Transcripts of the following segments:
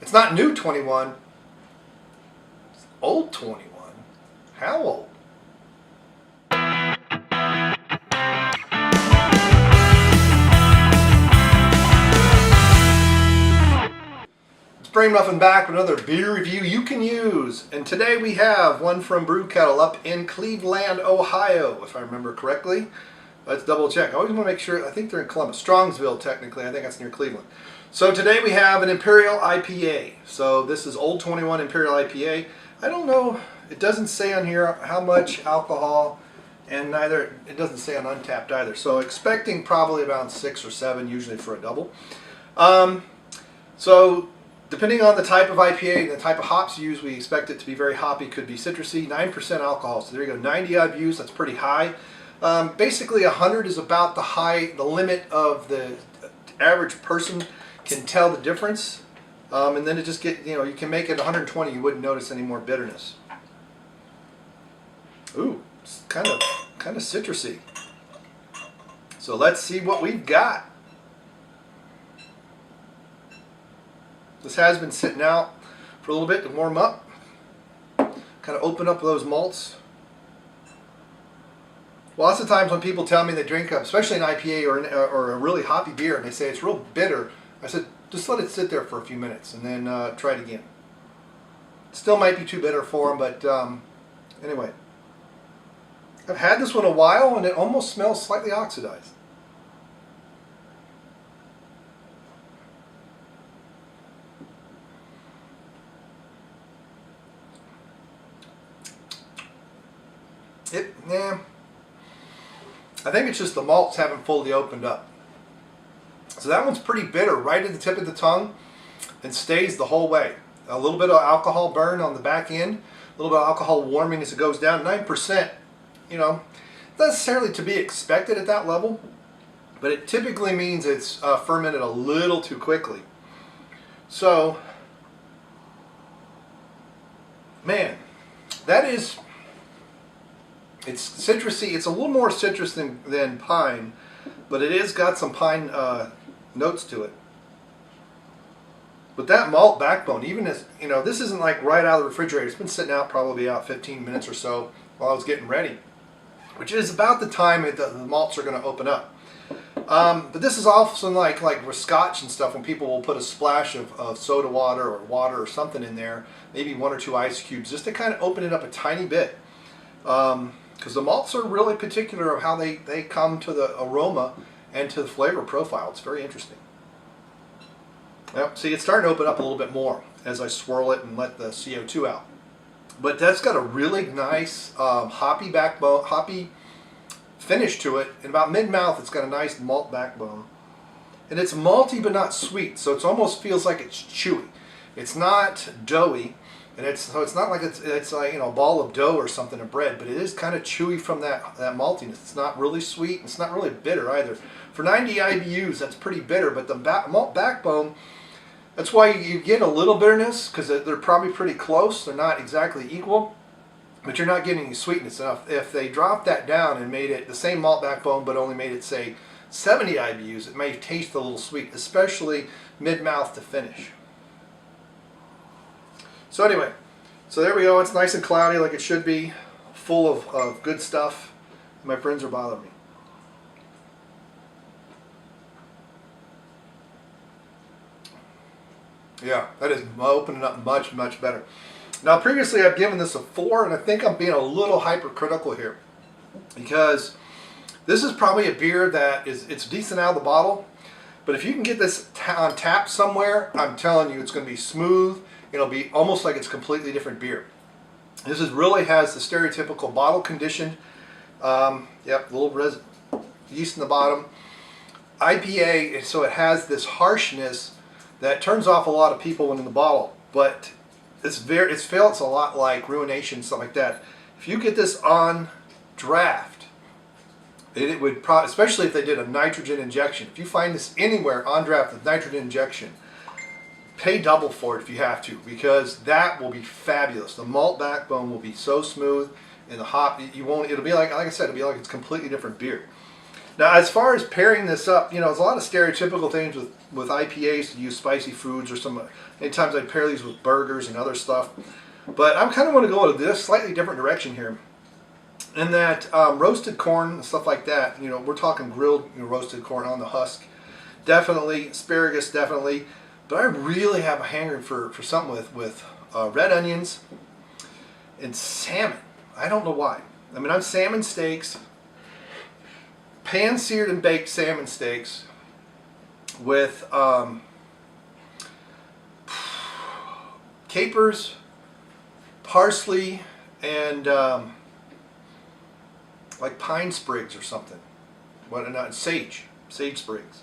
It's not new 21. It's old 21. How old? It's Brainmuffin back with another beer review you can use. And today we have one from Brew Kettle up in Cleveland, Ohio, if I remember correctly. Let's double check. I always want to make sure. I think they're in Columbus. Strongsville, technically. I think that's near Cleveland. So today we have an Imperial IPA. So this is Old 21 Imperial IPA. I don't know. It doesn't say on here how much alcohol, and neither it doesn't say on Untapped either. So expecting probably around 6 or 7, usually for a double. So depending on the type of IPA and the type of hops you use, we expect it to be very hoppy. Could be citrusy. 9% alcohol. So there you go. 90 IBUs. That's pretty high. Basically 100 is about the limit of the average person can tell the difference, and then it just you can make it 120, you wouldn't notice any more bitterness. Ooh, it's kind of citrusy. So let's see what we've got. This has been sitting out for a little bit to warm up, kind of open up those malts. Lots of times when people tell me they drink, especially an IPA or a really hoppy beer, and they say it's real bitter, I said, just let it sit there for a few minutes and then try it again. Still might be too bitter for them, but anyway. I've had this one a while and it almost smells slightly oxidized. Yeah. I think it's just the malts haven't fully opened up. So that one's pretty bitter right at the tip of the tongue and stays the whole way. A little bit of alcohol burn on the back end, a little bit of alcohol warming as it goes down. 9%, not necessarily to be expected at that level, but it typically means it's fermented a little too quickly. So, man, it's citrusy. It's a little more citrus than pine, but it is got some pine notes to it. But that malt backbone, even as, this isn't like right out of the refrigerator. It's been sitting out probably out 15 minutes or so while I was getting ready, which is about the time that the malts are going to open up. But this is also like with scotch and stuff, when people will put a splash of soda water or something in there, maybe 1 or 2 ice cubes, just to kind of open it up a tiny bit. Because the malts are really particular of how they come to the aroma and to the flavor profile. It's very interesting. Yep, see, it's starting to open up a little bit more as I swirl it and let the CO2 out. But that's got a really nice hoppy backbone, hoppy finish to it. And about mid-mouth, it's got a nice malt backbone. And it's malty but not sweet, so it almost feels like it's chewy. It's not doughy. And it's not like it's like a ball of dough or something of bread, but it is kind of chewy from that maltiness. It's not really sweet. It's not really bitter either. For 90 IBUs, that's pretty bitter. But the malt backbone, that's why you get a little bitterness, because they're probably pretty close. They're not exactly equal, but you're not getting any sweetness enough. If they dropped that down and made it the same malt backbone, but only made it say 70 IBUs, it may taste a little sweet, especially mid-mouth to finish. So anyway, so there we go. It's nice and cloudy like it should be, full of good stuff. My friends are bothering me. Yeah, that is opening up much, much better. Now previously I've given this a 4, and I think I'm being a little hypercritical here, because this is probably a beer that it's decent out of the bottle, but if you can get this on tap somewhere, I'm telling you it's going to be smooth. It'll be almost like it's a completely different beer. This really has the stereotypical bottle conditioned, yep, a little yeast in the bottom. IPA, so it has this harshness that turns off a lot of people when in the bottle, but it feels a lot like Ruination, something like that. If you get this on draft, it would especially if they did a nitrogen injection. If you find this anywhere on draft with nitrogen injection, pay double for it if you have to, because that will be fabulous. The malt backbone will be so smooth, and the hop, it'll be like I said, it'll be like it's a completely different beer. Now, as far as pairing this up, you know, there's a lot of stereotypical things with IPAs to use spicy foods or some. Many times I pair these with burgers and other stuff. But I'm kind of want to go in this slightly different direction here. In that roasted corn and stuff like that, you know, we're talking grilled, you know, roasted corn on the husk. Definitely, asparagus, definitely. But I really have a hankering for something with red onions and salmon. I don't know why. I mean, I'm salmon steaks, pan-seared and baked salmon steaks with capers, parsley, and like pine sprigs or something. What? Not sage sprigs.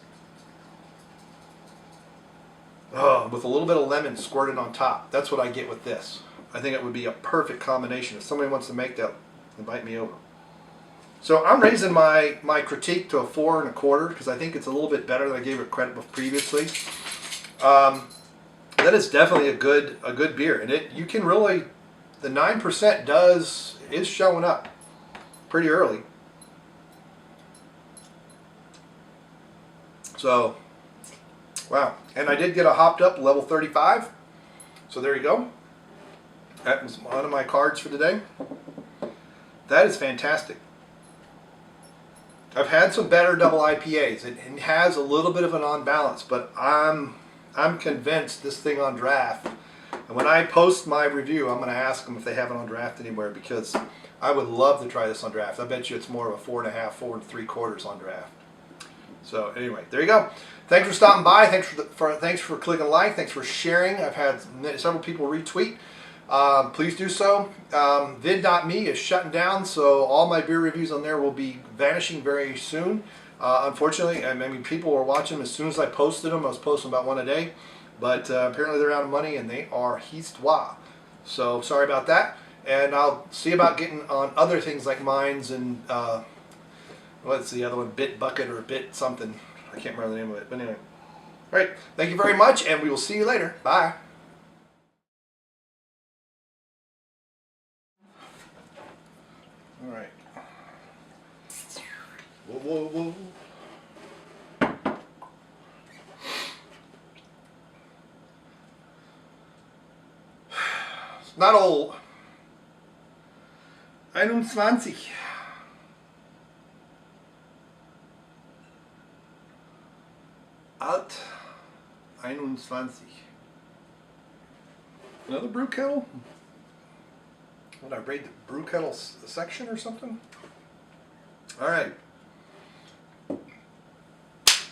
Oh, with a little bit of lemon squirted on top. That's what I get with this. I think it would be a perfect combination. If somebody wants to make that, invite me over. So I'm raising my critique to a 4 1/4 because I think it's a little bit better than I gave it credit previously. That is definitely a good beer, and you can really, the 9% is showing up pretty early. So, wow. And I did get a hopped up level 35. So there you go. That was one of my cards for today. That is fantastic. I've had some better double IPAs. It has a little bit of an on-balance, but I'm convinced this thing on draft. And when I post my review, I'm going to ask them if they have it on draft anywhere, because I would love to try this on draft. I bet you it's more of a 4 1/2, 4 3/4 on draft. So anyway, there you go. Thanks for stopping by. Thanks for clicking like. Thanks for sharing. I've had several people retweet. Please do so. Vid.me is shutting down, so all my beer reviews on there will be vanishing very soon. Unfortunately, I mean, people were watching them as soon as I posted them. I was posting about one a day, but apparently they're out of money and they are histoire. So sorry about that. And I'll see about getting on other things like mines and what's the other one? Bit Bucket or Bit something. I can't remember the name of it. But anyway. All right. Thank you very much, and we will see you later. Bye. All right. Whoa, whoa, whoa. It's not old. 21. Alt 21. Another brew kettle? Would I raid the brew kettle section or something? All right.